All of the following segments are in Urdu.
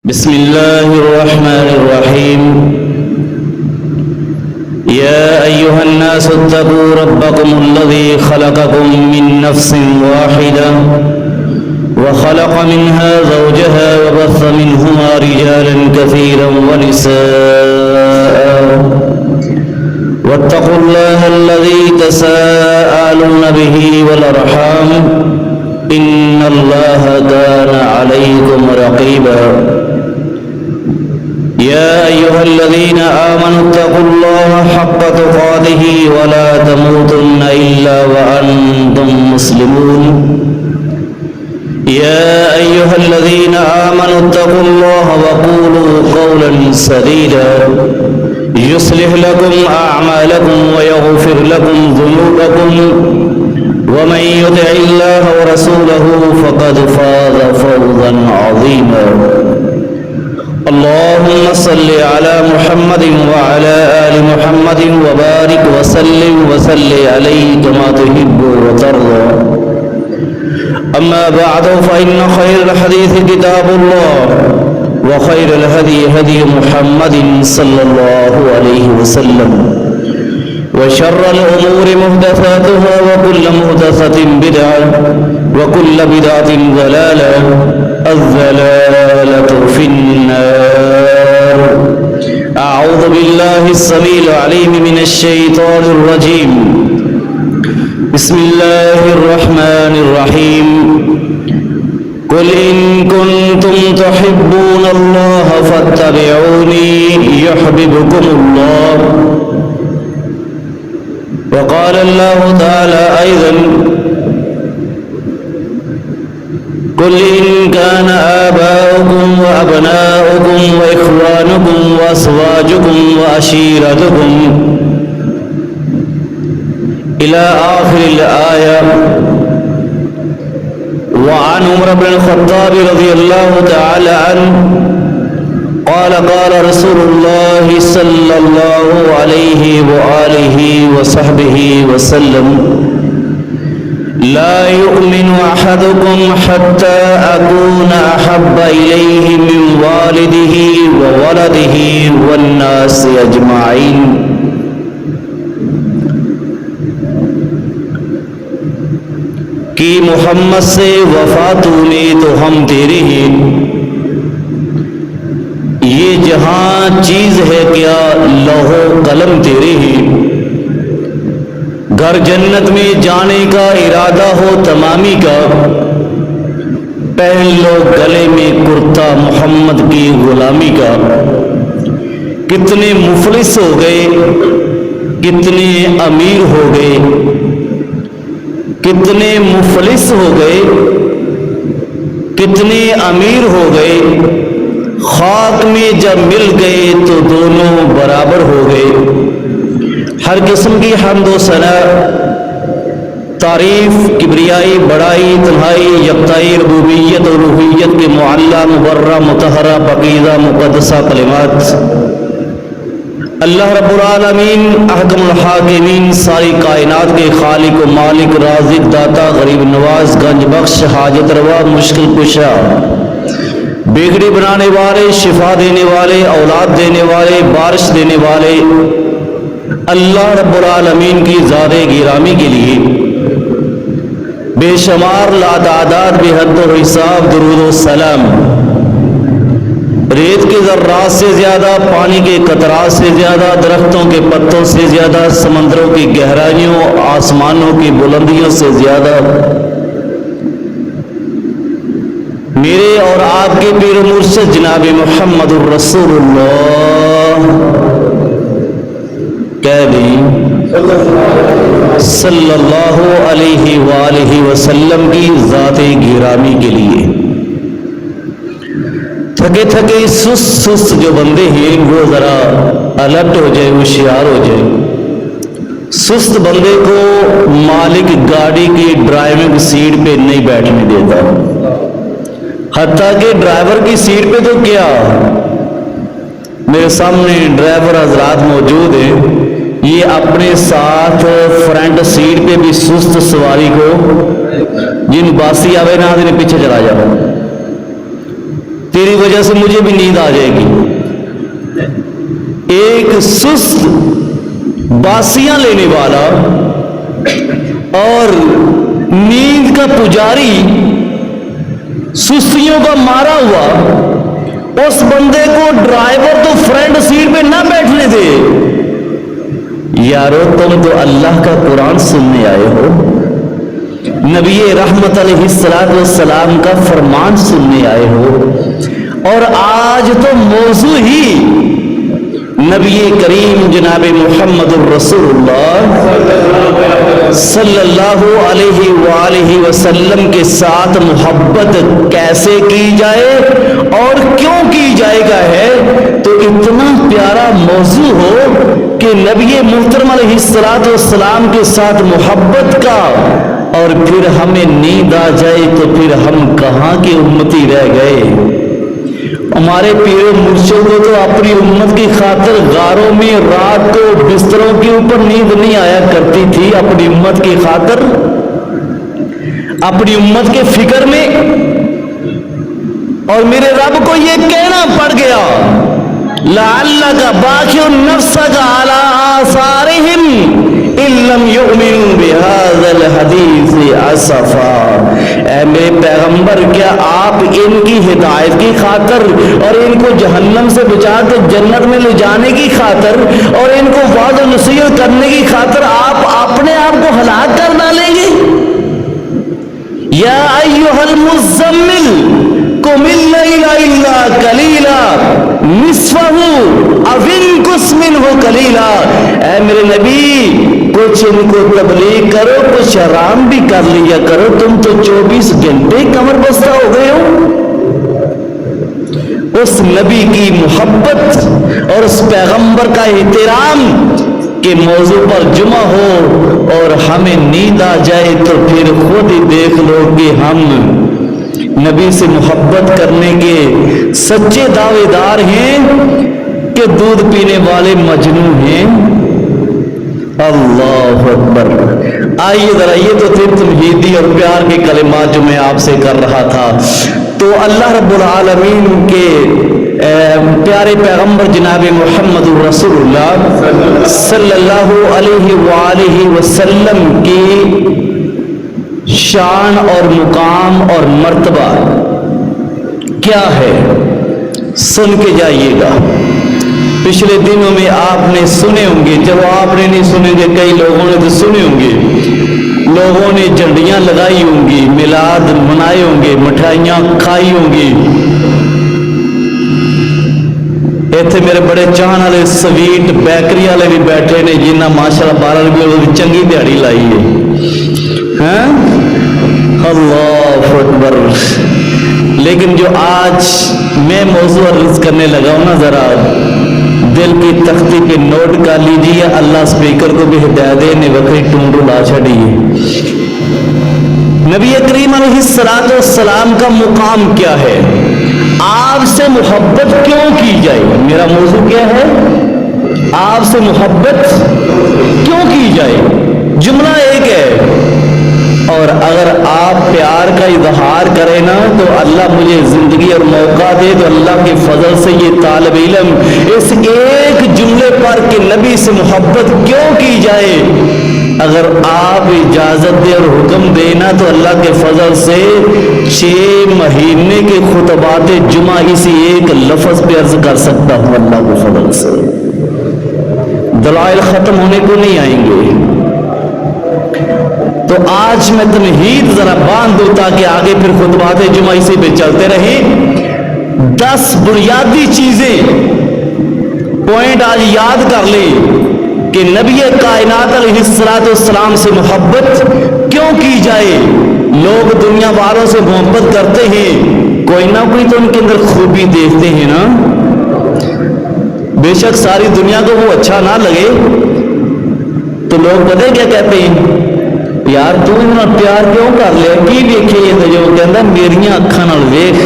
بسم الله الرحمن الرحيم. يا أيها الناس اتقوا ربكم الذي خلقكم من نفس واحدة وخلق منها زوجها وبث منهما رجالا كثيرا ونساء واتقوا الله الذي تساءلون به والأرحام إن الله كان عليكم رقيبا. يا أيها الذين آمنوا اتقوا الله حق تقاته ولا تموتن إلا وأنتم مسلمون. يا أيها الذين آمنوا اتقوا الله وقولوا قولا سديدا يصلح لكم أعمالكم ويغفر لكم ذنوبكم ومن يطع الله ورسوله فقد فاز فوزا عظيما. اللهم صل على محمد وعلى آل محمد وبارك وسلم عليه كما تحب وترضى. أما بعد فإن خير الحديث كتاب الله وخير الهدي هدي محمد صلى الله عليه وسلم وشر الأمور محدثاتها وكل محدثة بدعة وكل بدعة ضلالة الضلالة في النار. أعوذ بالله السميع العليم من الشيطان الرجيم. بسم الله الرحمن الرحيم. قل إن كنتم تحبون الله فاتبعوني يحببكم الله. وقال الله تعالى أيضا قل إن كان آباؤكم وأبناؤكم وإخوانكم وأزواجكم وعشيرتكم إلى آخر الآية. وعن عمر بن الخطاب رضي الله تعالى عنه قال قال رسول الله صلى الله عليه وآله وصحبه وسلم لا يؤمن أحدكم حتى أكون أحب إليه من والده وولده والناس أجمعين. کہ محمد سے وفا تو نے تو ہم تیرے ہیں، یہ جہاں چیز ہے کیا لوح و قلم تیرے ہیں. گھر جنت میں جانے کا ارادہ ہو تمامی کا، پہن لو گلے میں کرتا محمد کی غلامی کا. کتنے مفلس ہو گئے، کتنے امیر ہو گئے، کتنے مفلس ہو گئے، کتنے امیر ہو گئے، خاک میں جب مل گئے تو دونوں برابر ہو گئے. ہر قسم کی حمد و ثنا، تعریف، کبریائی، بڑائی، تنہائی، یکتائی، ربوبیت اور الوہیت کے معلیٰ، مبرہ، مطہرہ، پاکیزہ، مقدسہ کلمات اللہ رب العالمین احکم الحاکمین، ساری کائنات کے خالق و مالک، رازق، داتا، غریب نواز، گنج بخش، حاجت روا، مشکل کشا، بگڑی بنانے والے، شفا دینے والے، اولاد دینے والے، بارش دینے والے اللہ رب العالمین کی ذات گرامی کے لیے بے شمار لاتعداد بے حد و حساب درود و سلام. ریت کے ذرات سے زیادہ، پانی کے قطرات سے زیادہ، درختوں کے پتوں سے زیادہ، سمندروں کی گہرائیوں، آسمانوں کی بلندیوں سے زیادہ میرے اور آپ کے پیر و مرشد جناب محمد الرسول اللہ کہہ دیں صلی اللہ علیہ وآلہ وسلم کی ذات گرامی کے لیے. تھکے تھکے سست جو بندے ہیں وہ ذرا الرٹ ہو جائے، ہوشیار ہو جائے. سست بندے کو مالک گاڑی کی ڈرائیونگ سیٹ پہ نہیں بیٹھنے دیتا، حتیٰ کہ ڈرائیور کی سیٹ پہ تو کیا، میرے سامنے ڈرائیور حضرات موجود ہیں، یہ اپنے ساتھ فرنٹ سیٹ پہ بھی سست سواری کو جن باسی آوے نہ دن پیچھے چلا جاؤ. تیری وجہ سے مجھے بھی نیند آ جائے گی۔ ایک سست باسیاں لینے والا اور نیند کا پجاری، سستیوں کا مارا ہوا، اس بندے کو ڈرائیور تو فرنٹ سیٹ پہ نہ بیٹھنے دے۔ یارو تم تو اللہ کا قرآن سننے آئے ہو، نبی رحمت علیہ السلام کا فرمان سننے آئے ہو، اور آج تو موضوع ہی نبی کریم جناب محمد الرسول اللہ صلی اللہ علیہ وآلہ وسلم کے ساتھ محبت کیسے کی جائے اور کیوں کی جائے گا ہے۔ تو اتنا پیارا موضوع ہو کہ نبی محترم علیہ السلام کے ساتھ محبت کا، اور پھر ہمیں نیند آ جائے تو پھر ہم کہاں کے امتی رہ گئے۔ ہمارے پیر و مرشد کو تو اپنی امت کی خاطر غاروں میں رات کو بستروں کے اوپر نیند نہیں آیا کرتی تھی، اپنی امت کی خاطر، اپنی امت کے فکر میں۔ اور میرے رب کو یہ کہنا پڑ گیا لعلک باخع نفسک علی آثارہم ان لم یؤمنوا بہذا الحدیث اسفا۔ اے میرے پیغمبر، کیا آپ ان کی ہدایت کی خاطر اور ان کو جہنم سے بچا کے جنت میں لے جانے کی خاطر اور ان کو وعظ و نصیحت کرنے کی خاطر آپ اپنے آپ کو ہلاک کر ڈالیں گے؟ یا ایھا المزمل قم اللیل الا قلیلا نصفہ او انقص منہ قلیلا۔ اے میرے نبی، کچھ ان کو تبلیغ کرو، کچھ آرام بھی کر لیا کرو، تم تو 24 گھنٹے کمر بستہ ہو گئے ہو۔ اس نبی کی محبت اور اس پیغمبر کا احترام کے موضوع پر جمع ہو اور ہمیں نیند آ جائے تو پھر خود ہی دیکھ لو کہ ہم نبی سے محبت کرنے کے سچے دعوے دار ہیں کہ دودھ پینے والے مجنون ہیں۔ اللہ اکبر۔ آئیے ذرا، یہ تو تھے توحیدی اور پیار کے کلمات جو میں آپ سے کر رہا تھا۔ تو اللہ رب العالمین کے پیارے پیغمبر جناب محمد الرسول اللہ صلی اللہ علیہ وآلہ وسلم کی شان اور مقام اور مرتبہ کیا ہے، سن کے جائیے گا۔ پچھلے دنوں میں آپ نے سنے ہوں گے، جب آپ نے نہیں سنے گے کئی لوگوں نے تو سنے ہوں گے، لوگوں نے جھنڈیاں لگائی ہوں گی، میلاد منائے ہوں گے، مٹھائیاں کھائی ہوں گی۔ ایتھے میرے بڑے چاہن والے سویٹ بیکری والے بھی بیٹھے نے جنہاں ماشاءاللہ 12 روپے چنگی دیہڑی لائی ہے۔ اللہ اکبر۔ لیکن جو آج میں موضوع عرض کرنے لگا ہوں نا، ذرا دل کی تختی پہ نوٹ کر لیجیے، اللہ سپیکر کو بھی ہدایت دے نے وقری ٹونڈو لا چھڑیے۔ نبی کریم علیہ السلام کا مقام کیا ہے، آپ سے محبت کیوں کی جائے؟ میرا موضوع کیا ہے؟ آپ سے محبت کیوں کی جائے؟ جملہ ایک ہے، اور اگر آپ پیار کا اظہار کریں نا تو اللہ مجھے زندگی اور موقع دے تو اللہ کے فضل سے یہ طالب علم اس ایک جملے پر کہ نبی سے محبت کیوں کی جائے، اگر آپ اجازت دے اور حکم دینا تو اللہ کے فضل سے 6 مہینے کے خطبات جمعہ اسی ایک لفظ پہ عرض کر سکتا ہوں اللہ کے فضل سے۔ دلائل ختم ہونے کو نہیں آئیں گے۔ تو آج میں تمہید ذرا باندھ دوں تاکہ آگے پھر خطبات جمعہ اسی پہ چلتے رہیں۔ 10 بنیادی چیزیں پوائنٹ آج یاد کر لیں کہ نبی کائنات علیہ السلام سے محبت کیوں کی جائے۔ لوگ دنیا والوں سے محبت کرتے ہیں، کوئی نہ کوئی تو ان کے اندر خوبی دیکھتے ہیں نا۔ بے شک ساری دنیا کو وہ اچھا نہ لگے تو لوگ پتہ کیا کہتے ہیں، یار تو اتنا پیار کیوں کر لیا، کی ویکھے یہ جو کہندا میریاں اکھاں نال ویکھ۔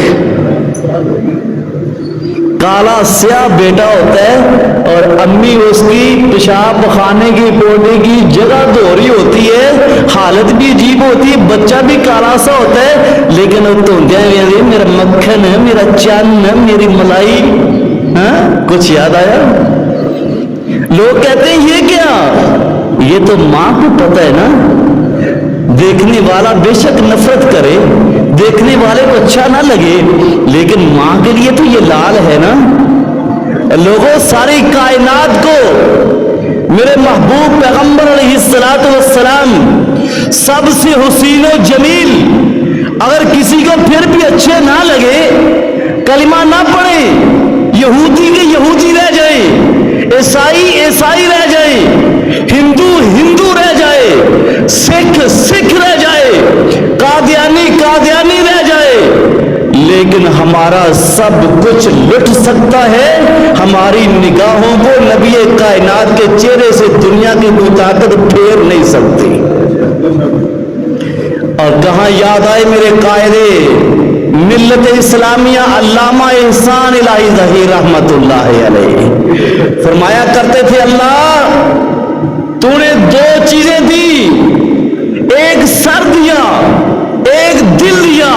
کالا سیاہ بیٹا ہوتا ہے اور امی اس کی پیشاب خانے کی پوٹی کی جگہ دھو رہی ہوتی ہے، حالت بھی عجیب ہوتی ہے، بچہ بھی کالا سا ہوتا ہے، لیکن وہ دھوندیاں ہوئی میرا مکھن ہے، میرا چن ہے، میری ملائی. کچھ یاد آیا؟ لوگ کہتے ہیں یہ کیا؟ یہ تو ماں کو پتہ ہے نا. دیکھنے والا بے شک نفرت کرے، دیکھنے والے کو اچھا نہ لگے، لیکن ماں کے لیے تو یہ لال ہے نا. لوگوں ساری کائنات کو میرے محبوب پیغمبر علیہ الصلوۃ والسلام سب سے حسین و جمیل، اگر کسی کو پھر بھی اچھے نہ لگے، کلمہ نہ پڑھے، یہودی کے یہودی رہ جائے، عیسائی عیسائی رہ جائے، ہندو ہندو رہ جائے، سکھ سکھ رہ جائے، قادیانی قادیانی رہ جائے، لیکن ہمارا سب کچھ لٹ سکتا ہے، ہماری نگاہوں کو نبی کائنات کے چہرے سے دنیا کی کوئی طاقت پھیر نہیں سکتی. اور کہاں یاد آئے میرے قائد ملت اسلامیہ علامہ احسان الہی ظہیر رحمت اللہ علیہ فرمایا کرتے تھے، اللہ تو نے دو چیزیں دی، ایک سر دیا، ایک دل دیا.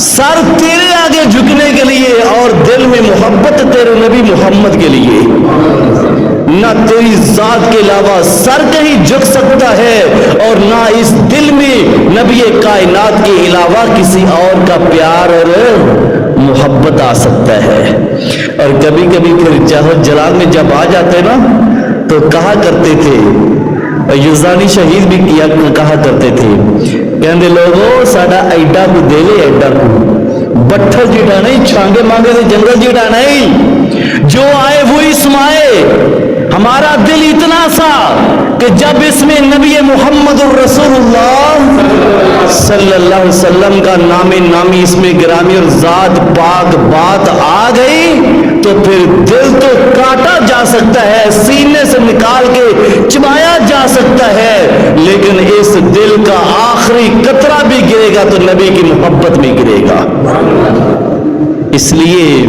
سر تیرے آگے جھکنے کے لیے اور دل میں محبت تیرے نبی محمد کے لیے. نہ تیری ذات کے علاوہ سر کہیں جھک سکتا ہے اور نہ اس دل میں نبی کائنات کے علاوہ کسی اور کا پیار اور محبت آ سکتا ہے. اور کبھی کبھی پھر جہاد جلال میں جب آ جاتے نا تو کہا کرتے تھے، یزدانی شہید بھی کہا کرتے تھے، کہندے لوگوں ساڈا ایڈا کو دے لے، ایڈا کو بٹھل جیڑا نہیں، چھانگے مانگے دے جنگل جیڑا نہیں، جو آئے وہی سمائے. ہمارا دل اتنا سا کہ جب اس میں نبی محمد الرسول اللہ صلی اللہ علیہ وسلم کا نام نامی اس میں گرامی اور ذات پاک بات آ گئی تو پھر دل تو کاٹا جا سکتا ہے، سینے سے نکال کے چبایا جا سکتا ہے، لیکن اس دل کا آخری قطرہ بھی گرے گا تو نبی کی محبت بھی گرے گا. اس لیے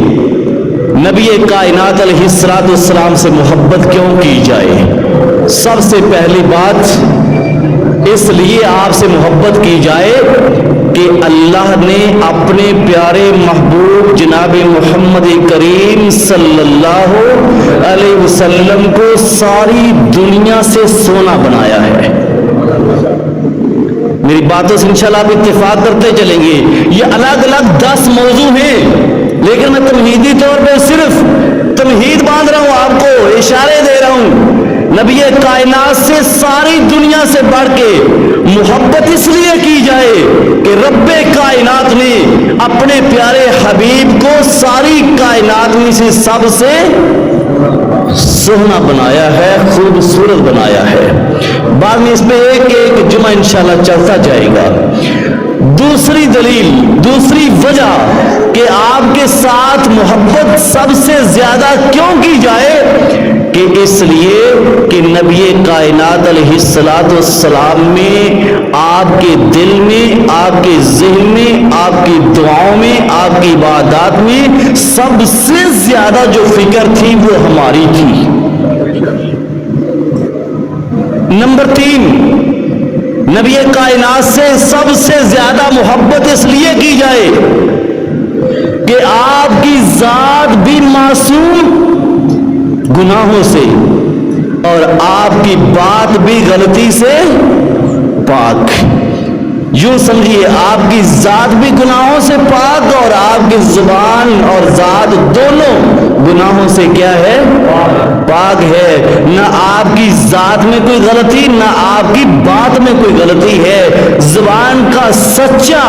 نبی کائنات علیہ الصلوۃ والسلام سے محبت کیوں کی جائے؟ سب سے پہلی بات اس لیے آپ سے محبت کی جائے کہ اللہ نے اپنے پیارے محبوب جناب محمد کریم صلی اللہ علیہ وسلم کو ساری دنیا سے سونا بنایا ہے. میری باتوں سے انشاءاللہ آپ اتفاق کرتے چلیں گے. یہ الگ الگ 10 موضوع ہیں، لیکن میں تمہیدی طور پہ صرف تمہید باندھ رہا ہوں، آپ کو اشارے دے رہا ہوں. نبی کائنات سے ساری دنیا سے بڑھ کے محبت اس لیے کی جائے کہ رب کائنات نے اپنے پیارے حبیب کو ساری کائنات میں سے سب سے سونا بنایا ہے، خوبصورت بنایا ہے. بعد میں اس میں ایک ایک جمعہ انشاءاللہ چلتا جائے گا. دوسری دلیل، دوسری وجہ کہ آپ کے ساتھ محبت سب سے زیادہ کیوں کی جائے کہ اس لیے کہ نبی کائنات علیہ الصلوۃ والسلام میں آپ کے دل میں، آپ کے ذہن میں، آپ کی دعاؤں میں، آپ کی عبادات میں سب سے زیادہ جو فکر تھی وہ ہماری تھی. نمبر 3، نبی کائنات سے سب سے زیادہ محبت اس لیے کی جائے کہ آپ کی ذات بھی معصوم گناہوں سے اور آپ کی بات بھی غلطی سے پاک. یوں سمجھیے آپ کی ذات بھی گناہوں سے پاک اور آپ کی زبان اور ذات دونوں گناہوں سے کیا ہے؟ پاک ہے. نہ آپ کی ذات میں کوئی غلطی، نہ آپ کی بات میں کوئی غلطی ہے. زبان کا سچا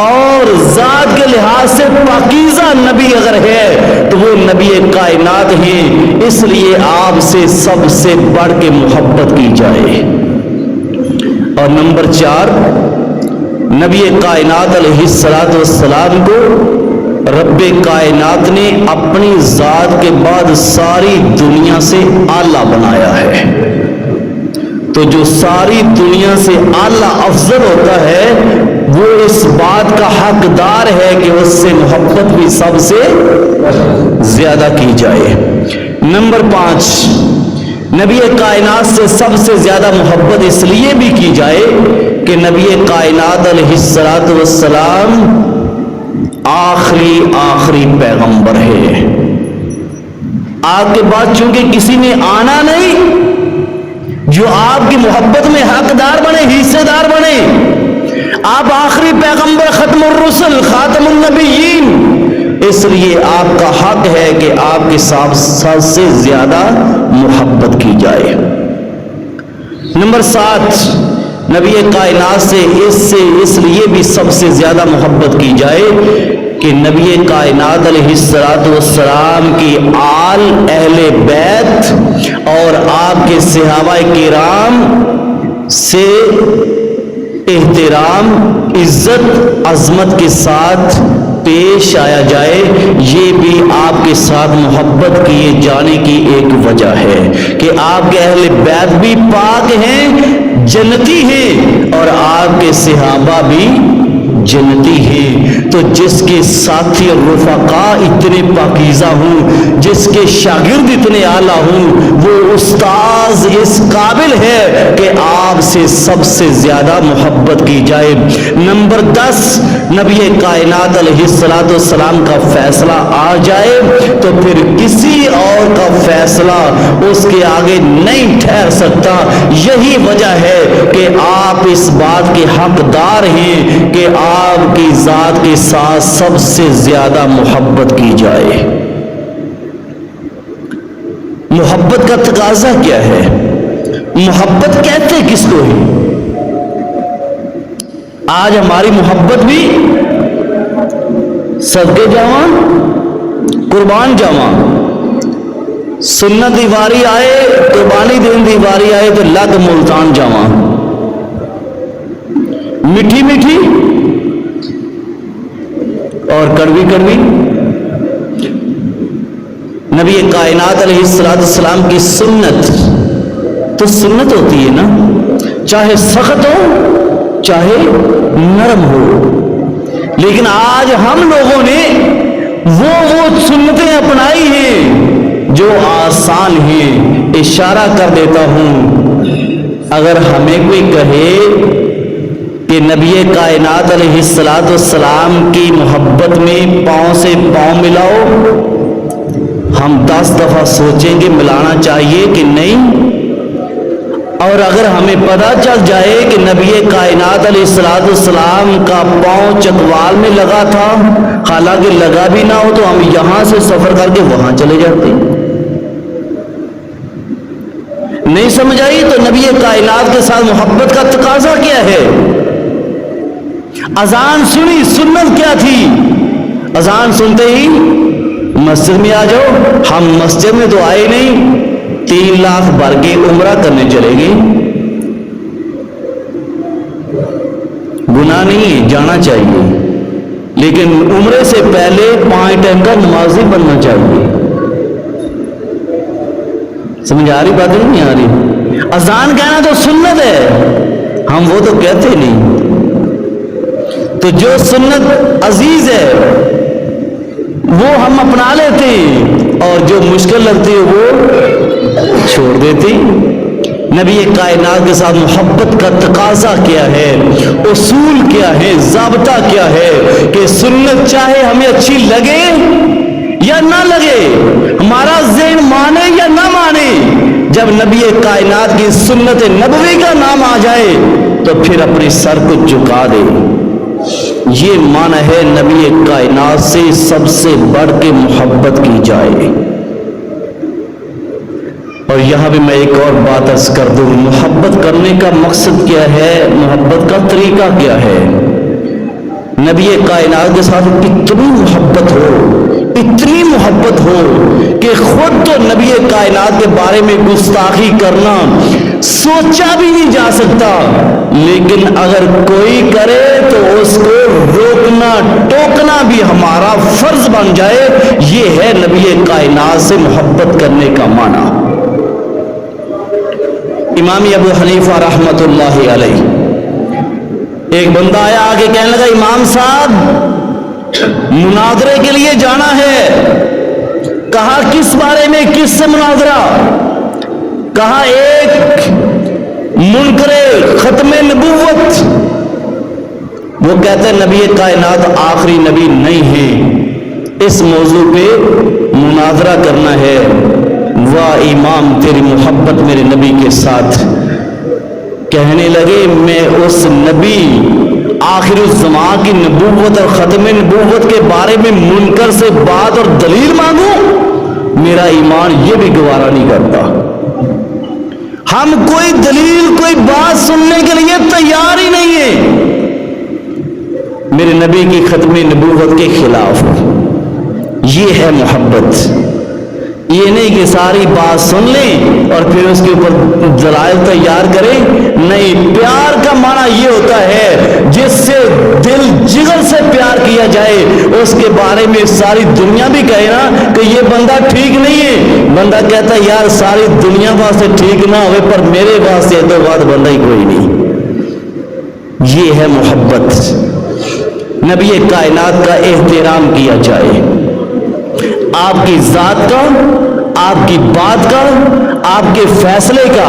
اور ذات کے لحاظ سے پاکیزہ نبی اگر ہے تو وہ نبی کائنات ہیں. اس لیے آپ سے سب سے بڑھ کے محبت کی جائے. اور نمبر 4، نبی کائنات علیہ الصلوۃ والسلام کو رب کائنات نے اپنی ذات کے بعد ساری دنیا سے اعلیٰ بنایا ہے. تو جو ساری دنیا سے اعلیٰ افضل ہوتا ہے وہ اس بات کا حقدار ہے کہ اس سے محبت بھی سب سے زیادہ کی جائے۔ نمبر 5، نبی کائنات سے سب سے زیادہ محبت اس لیے بھی کی جائے کہ نبی کائنات علیہ السلام آخری پیغمبر ہے۔ آپ کے بعد چونکہ کسی نے آنا نہیں جو آپ کی محبت میں حقدار بنے، حصے دار بنے۔ آپ آخری پیغمبر، ختم الرسل، خاتم النبیین، اس لیے آپ کا حق ہے کہ آپ کے ساتھ سب سے زیادہ محبت کی جائے۔ نمبر 7، نبی کائنات سے اس لیے بھی سب سے زیادہ محبت کی جائے کہ نبی کائنات علیہ السلام کی آل، اہل بیت اور آپ کے صحابہ کرام سے احترام، عزت، عظمت کے ساتھ پیش آیا جائے۔ یہ بھی آپ کے ساتھ محبت کیے جانے کی ایک وجہ ہے کہ آپ کے اہل بیت بھی پاک ہیں، جنتی ہیں، اور آپ کے صحابہ بھی جنتی ہیں۔ تو جس کے ساتھی اور رفقا اتنے پاکیزہ ہوں، جس کے شاگرد اتنے اعلیٰ ہوں، وہ استاذ اس قابل ہے کہ آپ سے سب سے زیادہ محبت کی جائے۔ نمبر 10، نبی کائنات علیہ السلام کا فیصلہ آ جائے تو پھر کسی اور کا فیصلہ اس کے آگے نہیں ٹھہر سکتا۔ یہی وجہ ہے کہ آپ اس بات کے حقدار ہیں کہ آپ کی ذات کے ساتھ سب سے زیادہ محبت کی جائے۔ محبت کا تقاضا کیا ہے؟ محبت کہتے کس کو ہے؟ آج ہماری محبت بھی صدقے جاواں، قربان جاواں، سنت دیواری آئے، قربانی دین دیواری آئے تو لگ ملتان جاواں، میٹھی میٹھی اور کڑوی کڑوی۔ نبی کائنات علیہ السلام کی سنت تو سنت ہوتی ہے نا، چاہے سخت ہو چاہے نرم ہو، لیکن آج ہم لوگوں نے وہ سنتیں اپنائی ہیں جو آسان ہیں۔ اشارہ کر دیتا ہوں، اگر ہمیں کوئی کہے کہ نبی کائنات علیہ السلام کی محبت میں پاؤں سے پاؤں ملاؤ، ہم 10 دفعہ سوچیں گے ملانا چاہیے کہ نہیں۔ اور اگر ہمیں پتہ چل جائے کہ نبی کائنات علیہ السلام کا پاؤں چکوال میں لگا تھا، حالانکہ لگا بھی نہ ہو، تو ہم یہاں سے سفر کر کے وہاں چلے جاتے۔ نہیں سمجھ آئی؟ تو نبی کائنات کے ساتھ محبت کا تقاضا کیا ہے؟ اذان سنی، سنت کیا تھی؟ اذان سنتے ہی مسجد میں آ جاؤ۔ ہم مسجد میں تو آئے نہیں، 3 لاکھ بھر کے عمرہ کرنے چلے گئے۔ گناہ نہیں ہے، جانا چاہیے، لیکن عمرے سے پہلے 5 ٹائم کا نمازی بننا چاہیے۔ سمجھ آ رہی بات نہیں آ رہی؟ اذان کہنا تو سنت ہے، ہم وہ تو کہتے نہیں۔ تو جو سنت عزیز ہے وہ ہم اپنا لیتے ہیں، اور جو مشکل لگتی ہے وہ چھوڑ دیتے ہیں۔ نبی کائنات کے ساتھ محبت کا تقاضا کیا ہے، اصول کیا ہے، ضابطہ کیا ہے کہ سنت چاہے ہمیں اچھی لگے یا نہ لگے، ہمارا ذہن مانے یا نہ مانے، جب نبی کائنات کی سنت نبوی کا نام آ جائے تو پھر اپنے سر کو جھکا دے۔ یہ معنی ہے نبی کائنات سے سب سے بڑھ کے محبت کی جائے۔ اور یہاں بھی میں ایک اور بات عرض کر دوں، محبت کرنے کا مقصد کیا ہے، محبت کا طریقہ کیا ہے۔ نبی کائنات کے ساتھ اتنی محبت ہو، اتنی محبت ہو کہ خود تو نبی کائنات کے بارے میں گستاخی کرنا سوچا بھی نہیں جا سکتا، لیکن اگر کوئی کرے تو اس کو روکنا ٹوکنا بھی ہمارا فرض بن جائے۔ یہ ہے نبی کائنات سے محبت کرنے کا معنی۔ امام ابو حنیفہ رحمۃ اللہ علیہ، ایک بندہ آیا آگے کہنے لگا، امام صاحب مناظرے کے لیے جانا ہے، کہا کس بارے میں، کس سے مناظرہ؟ کہا ایک منکر ختم نبوت، وہ کہتے ہیں نبی کائنات آخری نبی نہیں ہے، اس موضوع پہ مناظرہ کرنا ہے۔ واہ امام تیری محبت میرے نبی کے ساتھ۔ کہنے لگے میں اس نبی آخر الزمان کی نبوت اور ختم نبوت کے بارے میں منکر سے بات اور دلیل مانگوں؟ میرا ایمان یہ بھی گوارا نہیں کرتا۔ ہم کوئی دلیل، کوئی بات سننے کے لیے تیار ہی نہیں ہے میرے نبی کی ختم نبوت کے خلاف۔ یہ ہے محبت، یہ نہیں کہ ساری بات سن لیں اور پھر اس کے اوپر دلائل تیار کریں، نہیں۔ پیار کا معنی یہ ہوتا ہے جس سے دل جگر سے پیار کیا جائے، اس کے بارے میں ساری دنیا بھی کہے نا کہ یہ بندہ ٹھیک نہیں ہے، بندہ کہتا ہے یار ساری دنیا واسطے ٹھیک نہ ہوئے پر میرے واسطے تو بات بندہ ہی کوئی نہیں۔ یہ ہے محبت، نبی کائنات کا احترام کیا جائے، آپ کی ذات کا، آپ کی بات کا، آپ کے فیصلے کا۔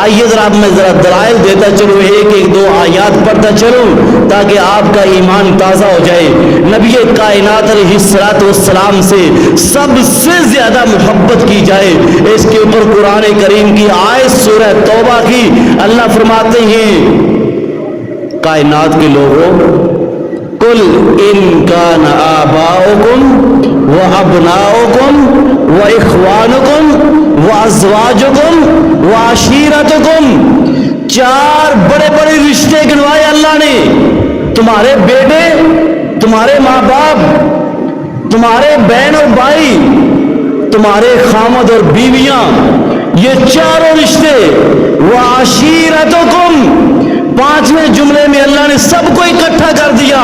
آئیے ذرا میں دلائل دیتا چلوں، ایک دو آیات پڑھتا چلوں تاکہ آپ کا ایمان تازہ ہو جائے۔ نبی کائنات علیہ السلام سے سب سے زیادہ محبت کی جائے، اس کے اوپر قرآن کریم کی آیت سورہ توبہ کی اللہ فرماتے ہیں کائنات کے لوگوں قل ان کان آباؤکم وابناؤکم واخوانکم وازواجکم وعشیرتکم، چار بڑے بڑے رشتے گنوائے اللہ نے، تمہارے بیٹے، تمہارے ماں باپ، تمہارے بہن اور بھائی، تمہارے خامد اور بیویاں، یہ چاروں رشتے، وعشیرتکم، پانچویں جملے میں اللہ نے سب کو اکٹھا کر دیا،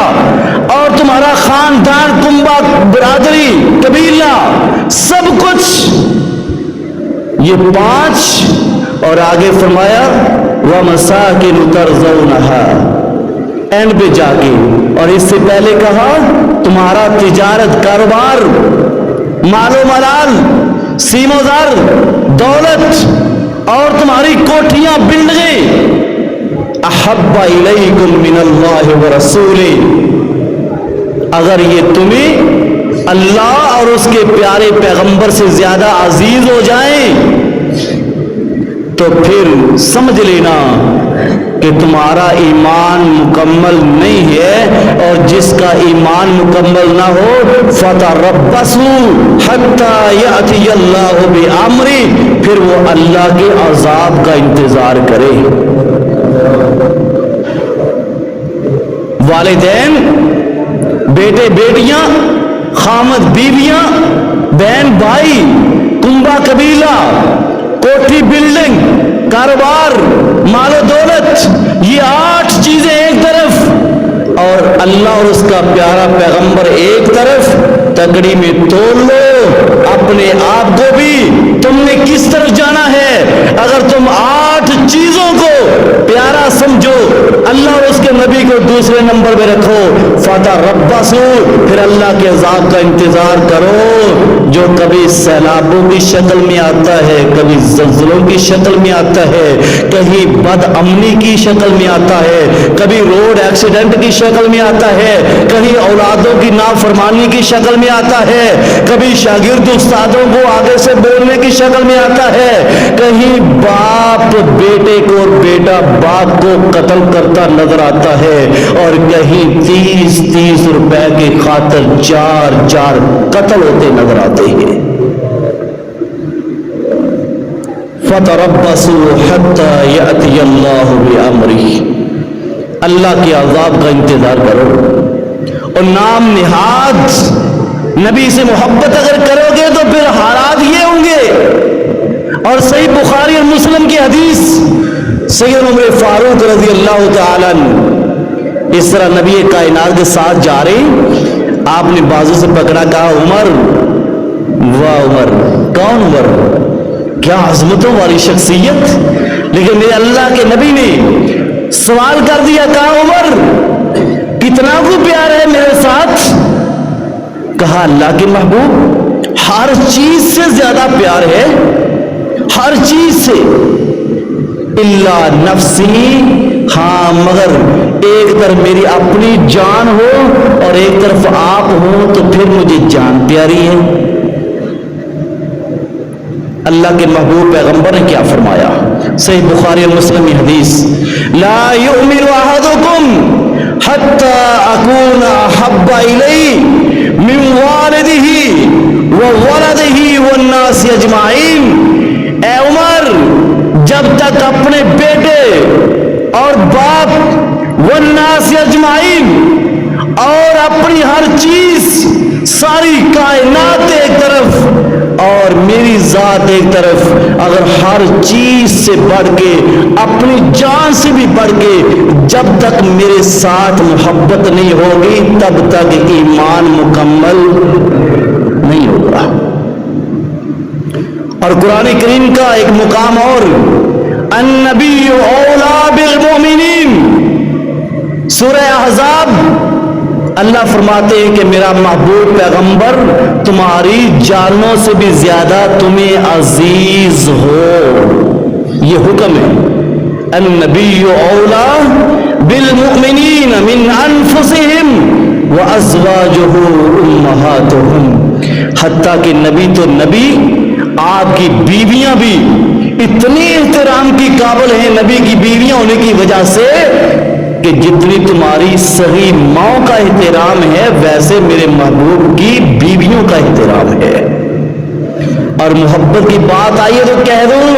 اور تمہارا خاندان، کنبہ، برادری، قبیلہ، سب کچھ، یہ پانچ، اور آگے فرمایا وَمَسَاكِنُ تَرْضَوْنَهَا، اینڈ پہ جا کے، اور اس سے پہلے کہا تمہارا تجارت، کاروبار، مال و ملال، سیم و زر، دولت، اور تمہاری کوٹھیاں، بلڈنگیں، احب الیکم من اللہ ورسولہ، اگر یہ تمہیں اللہ اور اس کے پیارے پیغمبر سے زیادہ عزیز ہو جائیں تو پھر سمجھ لینا کہ تمہارا ایمان مکمل نہیں ہے، اور جس کا ایمان مکمل نہ ہو فَتَرَبَّصُوا حَتَّى يَأْتِيَ اللَّهُ بِأَمْرِهِ، پھر وہ اللہ کے عذاب کا انتظار کرے۔ والدین، بیٹے بیٹیاں، خامد بیویاں، بہن بھائی، کنبہ قبیلہ، کوٹھی بلڈنگ، کاروبار، مال و دولت، یہ 8 چیزیں ایک طرف اور اللہ اور اس کا پیارا پیغمبر ایک طرف، تکڑی میں تول لو اپنے آپ کو بھی، تم نے کس طرف جانا ہے۔ اگر تم 8 چیزوں کو پیارا سمجھو، اللہ اور اس کے نبی کو دوسرے نمبر پہ رکھو، فَتَرَبَّصُوا، پھر اللہ کے عذاب کا انتظار کرو، جو کبھی سیلابوں کی شکل میں آتا ہے، کبھی زلزلوں کی شکل میں آتا ہے، کہیں بد امنی کی شکل میں آتا ہے، کبھی روڈ ایکسیڈنٹ کی شکل میں آتا ہے، کہیں اولادوں کی نافرمانی کی شکل میں آتا ہے، کبھی شاگرد استادوں کو آگے سے بولنے کی شکل میں آتا ہے، کہیں باپ بیٹے کو اور بیٹا باپ کو قتل کرتا نظر آتا ہے، اور کہیں 30 روپے کی خاطر 4 قتل ہوتے نظر آتے ہیں۔ فَتَرَبَّصُوا حَتَّى يَأْتِيَ اللَّهُ بِأَمْرِهِ، اللہ کے عذاب کا انتظار کرو، اور نام نہاد نبی سے محبت اگر کرو گے تو پھر حالات یہ ہوں گے۔ اور صحیح بخاری اور مسلم کی حدیث، سید عمر فاروق رضی اللہ تعالیٰ عنہ اس طرح نبی کائنات کے ساتھ جا رہے، آپ نے بازو سے پکڑا، کہا عمر، واہ عمر، کون عمر، کیا عظمتوں والی شخصیت، لیکن میرے اللہ کے نبی نے سوال کر دیا، کہا عمر کتنا کو پیار ہے میرے ساتھ، کہا اللہ کے محبوب ہر چیز سے زیادہ پیار ہے، ہر چیز سے، الا نفسی، ہاں مگر ایک طرف میری اپنی جان ہو اور ایک طرف آپ ہو تو پھر مجھے جان پیاری ہے۔ اللہ کے محبوب پیغمبر نے کیا فرمایا؟ صحیح بخاری اور مسلم کی حدیث، لا یؤمن احدکم حتی اکون احب الیہ من والدہ وولدہ والناس اجمعین۔ اے عمر، جب تک اپنے بیٹے اور باپ والناس اجمعین اور اپنی ہر چیز، ساری کائنات ایک طرف اور میری ذات ایک طرف، اگر ہر چیز سے بڑھ کے، اپنی جان سے بھی بڑھ کے جب تک میرے ساتھ محبت نہیں ہوگی تب تک ایمان مکمل نہیں ہوگا۔ اور قرآن کریم کا ایک مقام اور، النبی اولا بالمؤمنین، سورہ احزاب، اللہ فرماتے ہیں کہ میرا محبوب پیغمبر تمہاری جانوں سے بھی زیادہ تمہیں عزیز ہو، یہ حکم ہے۔ النبی اولا بالمؤمنین من انفسہم وازواجہ امہاتہم، حتیٰ کہ نبی تو نبی، آپ کی بیویاں بھی اتنی احترام کی قابل ہیں نبی کی بیویاں ہونے کی وجہ سے کہ جتنی تمہاری صحیح ماں کا احترام ہے ویسے میرے محبوب کی بیویوں کا احترام ہے۔ اور محبت کی بات آئی ہے تو کہہ دوں،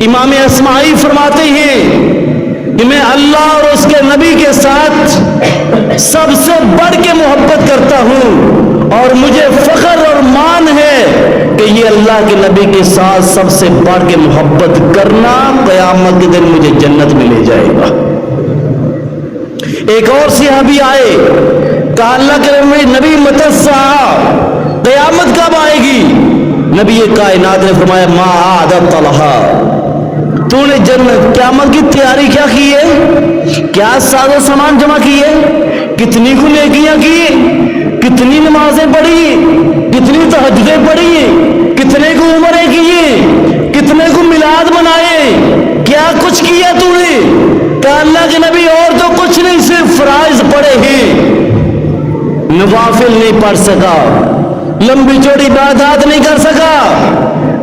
امام اصمعی فرماتے ہیں کہ میں اللہ اور اس کے نبی کے ساتھ سب سے بڑھ کے محبت کرتا ہوں، اور مجھے فخر اور مان ہے کہ یہ اللہ کے نبی کے ساتھ سب سے بڑھ کے محبت کرنا قیامت کے دن مجھے جنت میں لے جائے گا۔ ایک اور صحابی آئے، کہا اللہ کے نبی متی الساعہ، قیامت کب آئے گی؟ نبی کائنات نے فرمایا ما اعددت لها، تو نے جنت قیامت کی تیاری کیا کی ہے؟ کیا ساز و سامان جمع کیے؟ کتنی کو نیکیاں کی؟ کتنی نمازیں پڑھی؟ کتنی تہجدیں پڑھی؟ کتنے کو عمرے کیے؟ کتنے کو میلاد منائے؟ کیا کچھ کیا تو نے؟ کہا اللہ کے نبی اور تو کچھ نہیں، صرف فرائض پڑھے ہیں، نوافل نہیں پڑھ سکا، لمبی چوڑی عبادات نہیں کر سکا،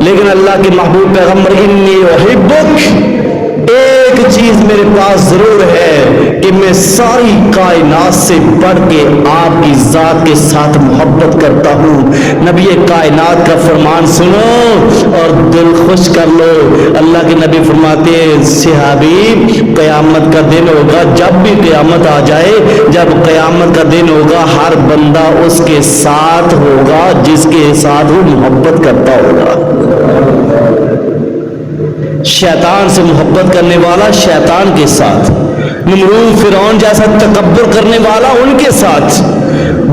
لیکن اللہ کے محبوب پیغمبر انی احبک، ایک چیز میرے پاس ضرور ہے کہ میں ساری کائنات سے بڑھ کے آپ کی ذات کے ساتھ محبت کرتا ہوں۔ نبی کائنات کا فرمان سنو اور دل خوش کر لو۔ اللہ کے نبی فرماتے ہیں صحابی، قیامت کا دن ہوگا، جب بھی قیامت آ جائے، جب قیامت کا دن ہوگا ہر بندہ اس کے ساتھ ہوگا جس کے ساتھ وہ محبت کرتا ہوگا۔ شیطان سے محبت کرنے والا شیطان کے ساتھ، نمرود فرعون جیسا تکبر کرنے والا ان کے ساتھ،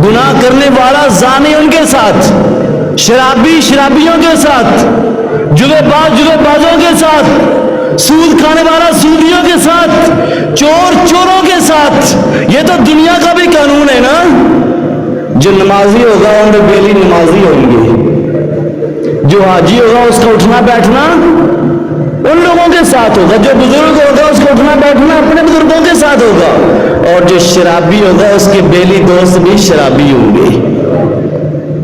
گناہ کرنے والا زانی ان کے ساتھ، شرابی شرابیوں کے ساتھ، جوے بازوں کے ساتھ، سود کھانے والا سودیوں کے ساتھ، چور چوروں کے ساتھ۔ یہ تو دنیا کا بھی قانون ہے نا، جو نمازی ہوگا ان میں بیلی نمازی ہوں گے، جو حاجی ہوگا اس کا اٹھنا بیٹھنا ان لوگوں کے ساتھ ہوگا، جو بزرگ ہوگا اس کو اٹھنا بیٹھنا اپنے بزرگوں کے ساتھ ہوگا، اور جو شرابی ہوگا اس کے بیلی دوست بھی شرابی ہوں گے۔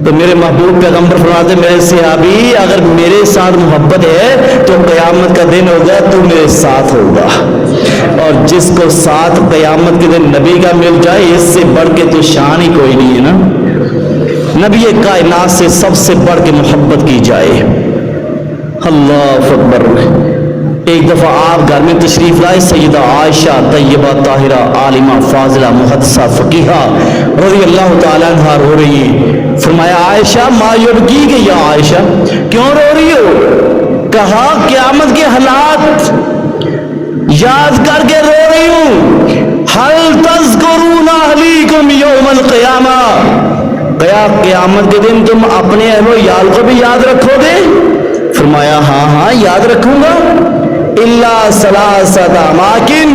تو میرے محبوب پیغمبر فرماتے میرے صحابی اگر میرے ساتھ محبت ہے تو قیامت کا دن ہوگا تو میرے ساتھ ہوگا، اور جس کو ساتھ قیامت کے دن نبی کا مل جائے اس سے بڑھ کے تو شان ہی کوئی نہیں ہے نا۔ نبی کائنات سے سب سے بڑھ کے محبت کی جائے۔ اللہ اکبر۔ ایک دفعہ آپ گھر میں تشریف لائے، سیدہ عائشہ طیبہ طاہرہ عالمہ فاضلہ محدثہ فقیہہ رضی اللہ تعالیٰ عنہا رو رہی۔ فرمایا عائشہ ما یبکیک یا عائشہ، کیوں رو رہی ہو؟ کہا قیامت کے حالات یاد کر کے رو رہی ہوں۔ هل تذکرون اہلیکم یوم القیامہ، قیامت کے دن تم اپنے اہل و عیال کو بھی یاد رکھو گے؟ فرمایا ہاں یاد رکھوں گا۔ الا ثلاثۃ اماکن،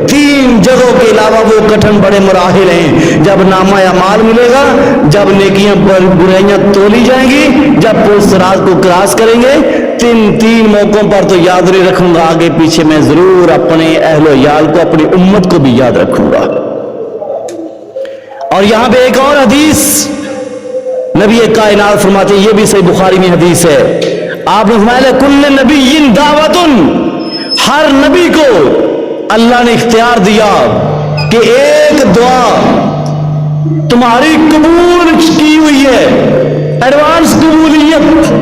تین بزرگوں کے علاوہ وہ کٹھن بڑے مراحل ہیں. جب نامہ اعمال ملے گا, جب نیکیاں برائیاں تولی جائیں گی, جب پل صراط کو کراس کریں گے, تین موقعوں پر تو یاد نہیں رکھوں گا, آگے پیچھے میں ضرور اپنے اہل و عیال کو, اپنی امت کو بھی یاد رکھوں گا. اور یہاں پہ ایک اور حدیث نبی کائنات فرماتے ہیں, یہ بھی صحیح بخاری میں حدیث ہے. آپ نے فرمایا کل نبی دعوت, ہر نبی کو اللہ نے اختیار دیا کہ ایک دعا تمہاری قبول کی ہوئی ہے, ایڈوانس قبولیت,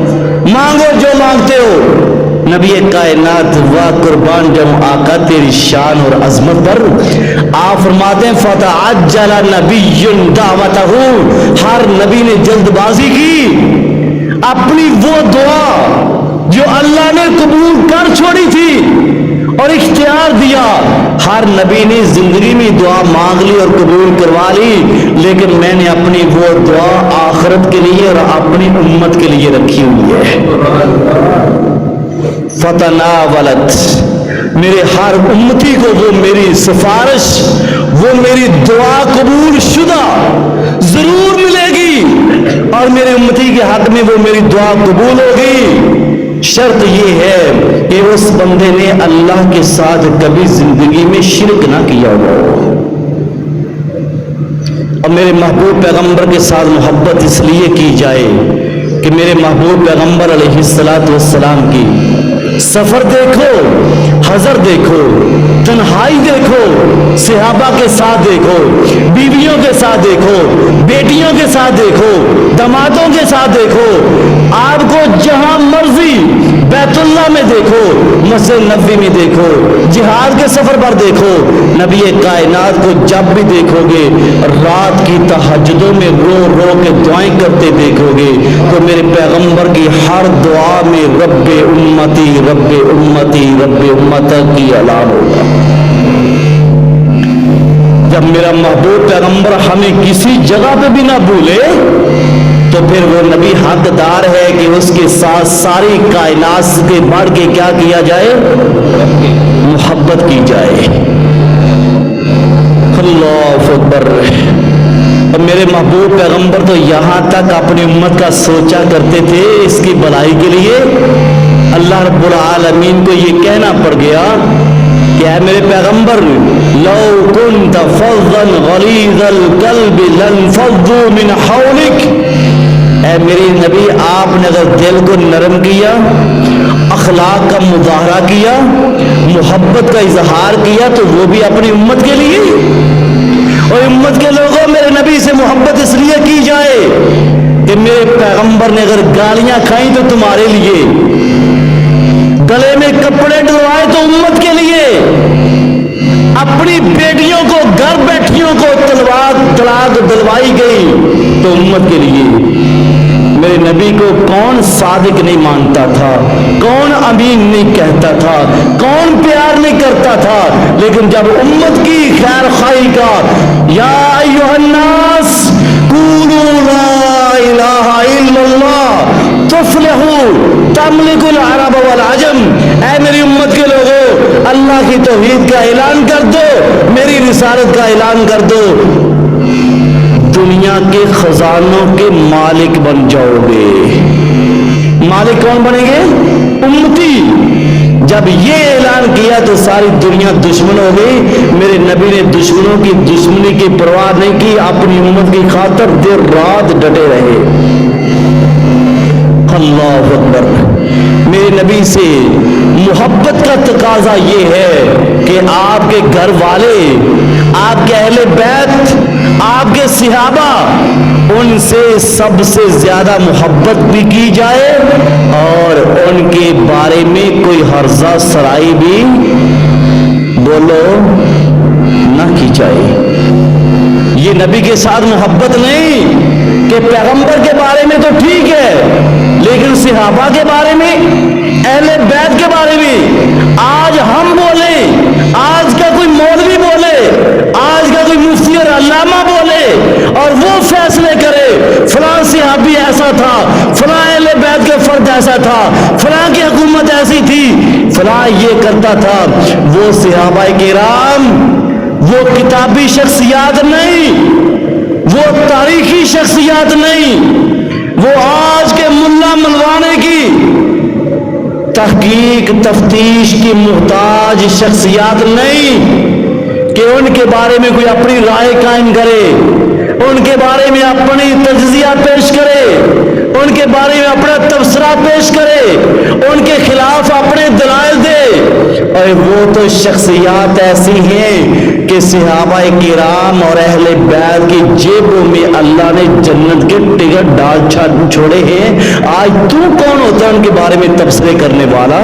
مانگو جو مانگتے ہو. نبی کائنات وا قربان جاؤں آقا تیری شان اور عظمت پر, آپ فرماتے ہیں فتعجل نبی دعوتہ, ہر نبی نے جلد بازی کی اپنی وہ دعا جو اللہ نے قبول کر چھوڑی تھی اور اختیار دیا. ہر نبی نے زندگی میں دعا مانگ لی اور قبول کروا لی, لیکن میں نے اپنی وہ دعا آخرت کے لیے اور اپنی امت کے لیے رکھی ہوئی ہے. فتناولت, میرے ہر امتی کو وہ میری سفارش, وہ میری دعا قبول شدہ ضرور ملے گی, اور میرے امتی کے حق میں وہ میری دعا قبول ہوگی. شرط یہ ہے کہ اس بندے نے اللہ کے ساتھ کبھی زندگی میں شرک نہ کیا ہو, اور میرے محبوب پیغمبر کے ساتھ محبت اس لیے کی جائے کہ میرے محبوب پیغمبر علیہ السلام کی سفر دیکھو, حضر دیکھو, تنہائی دیکھو, صحابہ کے ساتھ دیکھو, بیویوں کے ساتھ دیکھو, بیٹیوں کے ساتھ دیکھو, دامادوں کے ساتھ دیکھو, آپ کو جہاں مرضی بیت اللہ میں دیکھو, مسجد نبوی میں دیکھو, جہاد کے سفر پر دیکھو, نبی کائنات کو جب بھی دیکھو گے رات کی تہجدوں میں رو رو کے دعائیں کرتے دیکھو گے, تو میرے پیغمبر کی ہر دعا میں رب امتی رب امتی رب امت کی اعلان ہوگا. جب میرا محبوب پیغمبر ہمیں کسی جگہ پہ بھی نہ بھولے تو پھر وہ نبی حقدار ہے کہ اس کے ساتھ ساری کائنات کے بڑھ کے کیا کیا جائے, محبت کی جائے. اللہ اکبر. اور میرے محبوب پیغمبر تو یہاں تک اپنی امت کا سوچا کرتے تھے اس کی بھلائی کے لیے, اللہ رب العالمین کو یہ کہنا پڑ گیا کہ اے میرے پیغمبر, لو کنت فظا غلیظ القلب لانفضوا من حولک, اے میری نبی آپ نے اگر دل کو نرم کیا, اخلاق کا مظاہرہ کیا, محبت کا اظہار کیا, تو وہ بھی اپنی امت کے لیے, اور امت کے لوگوں میرے نبی سے محبت اس لیے کی جائے کہ میرے پیغمبر نے اگر گالیاں کھائیں تو تمہارے لیے, گلے میں کپڑے ڈلوائے تو امت کے لیے, اپنی بیٹیوں کو گھر بیٹھیوں کو طلاق دلوائی گئی تو امت کے لیے. میرے نبی کو کون صادق نہیں مانتا تھا, کون امین نہیں کہتا تھا, کون پیار نہیں کرتا تھا, لیکن جب امت کی خیر خواہی کا یا ایھا الناس قولوا لا الہ الا اللہ تفلحوا تملک العرب والعجم, اے میری امت کے لوگوں اللہ کی توحید کا اعلان کر دو, میری رسالت کا اعلان کر دو, دنیا کے خزانوں کے مالک بن جاؤ گے. مالک کون بنیں گے؟ امتی. جب یہ اعلان کیا تو ساری دنیا دشمن ہو گئی. میرے نبی نے دشمنوں کی دشمنی کی پرواہ نہیں کی, اپنی امت کی خاطر دیر رات ڈٹے رہے. اللہ اکبر. میرے نبی سے محبت کا تقاضا یہ ہے کہ آپ کے گھر والے, آپ کے اہل بیت, آپ کے صحابہ, ان سے سب سے زیادہ محبت بھی کی جائے اور ان کے بارے میں کوئی ہرزہ سرائی بھی بولو نہ کی جائے. یہ نبی کے ساتھ محبت نہیں کہ پیغمبر کے بارے میں تو ٹھیک ہے, لیکن صحابہ کے بارے میں, اہل بیت کے بارے میں آج ہم بولیں, آج کا کوئی مولوی بولے, آج کا کوئی مفتی اور علامہ بولے اور وہ فیصلے کرے فلاں صحابی ایسا تھا, فلاں اہل بیت کے فرد ایسا تھا, فلاں کی حکومت ایسی تھی, فلاں یہ کرتا تھا. وہ صحابہ کرام وہ کتابی شخصیات نہیں، وہ تاریخی شخصیات نہیں، وہ آج کے ملا ملوانے کی تحقیق تفتیش کی محتاج شخصیات نہیں کہ ان کے بارے میں کوئی اپنی رائے قائم کرے، ان کے بارے میں اپنی تجزیہ پیش کرے، ان کے بارے میں اپنا تبصرہ پیش کرے، ان کے خلاف اپنے دلائل دے۔ اور وہ تو شخصیات ایسی ہیں کہ صحابہ کرام اور اہل بیت کی جیبوں میں اللہ نے جنت کے ٹکٹ ڈال چھوڑے ہیں۔ آج تو کون ہوتا ہے ان کے بارے میں تبصرے کرنے والا،